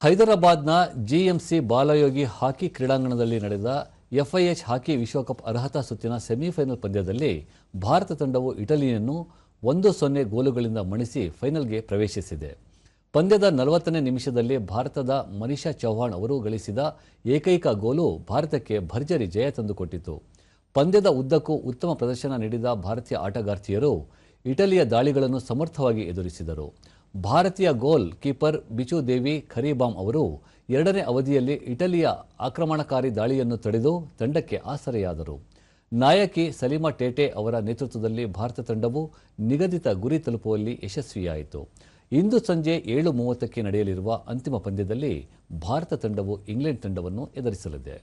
ಹೈದರಾಬಾದ್ನ ಜಿಎಂಸಿ ಬಾಲಯೋಗಿ ಹಾಕಿ ಕ್ರೀಡಾಂಗಣದಲ್ಲಿ ನಡೆದ ಎಫ್ಐಎಚ್ ಹಾಕಿ ವಿಶ್ವಕಪ್ ಅರ್ಹತಾ ಸುತ್ತಿನ ಸೆಮಿಫೈನಲ್ ಪಂದ್ಯದಲ್ಲಿ ಭಾರತ ತಂಡವು ಇಟಲಿಯನ್ನು 1-0 ಗೋಲುಗಳಿಂದ ಮಣಿಸಿ ಫೈನಲ್ಗೆ ಪ್ರವೇಶಿಸಿದೆ. ಪಂದ್ಯದ 40ನೇ ನಿಮಿಷದಲ್ಲಿ ಭಾರತದ ಮನೀಷಾ ಚೌಹಾಣ್ ಅವರು ಗಳಿಸಿದ ಏಕೈಕ ಗೋಲು ಭಾರತಕ್ಕೆ ಭರ್ಜರಿ ಜಯ ತಂದುಕೊಟ್ಟಿತು. ಪಂದ್ಯದ ಉದ್ದಕ್ಕೂ ಉತ್ತಮ ಪ್ರದರ್ಶನ ನೀಡಿದ ಭಾರತೀಯ ಆಟಗಾರ್ತಿಯರು ಇಟಲಿಯ ದಾಳಿಗಳನ್ನು ಸಮರ್ಥವಾಗಿ ಎದುರಿಸಿದರು. ಭಾರತೀಯ ಗೋಲ್ ಕೀಪರ್ ಬಿಚು ದೇವಿ ಖರೀಬಾಮ್ ಅವರು ಎರಡನೇ ಅವಧಿಯಲ್ಲಿ ಇಟಲಿಯ ಆಕ್ರಮಣಕಾರಿ ದಾಳಿಯನ್ನು ತಡೆದು ತಂಡಕ್ಕೆ ಆಸರೆಯಾದರು. ನಾಯಕಿ ಸಲೀಮಾ ಟೇಟೆ ಅವರ ನೇತೃತ್ವದಲ್ಲಿ ಭಾರತ ತಂಡವು ನಿಗದಿತ ಗುರಿ ತಲುಪುವಲ್ಲಿ ಯಶಸ್ವಿಯಾಯಿತು. ಇಂದು ಸಂಜೆ 7:30ಕ್ಕೆ ನಡೆಯಲಿರುವ ಅಂತಿಮ ಪಂದ್ಯದಲ್ಲಿ ಭಾರತ ತಂಡವು ಇಂಗ್ಲೆಂಡ್ ತಂಡವನ್ನು ಎದುರಿಸಲಿದೆ.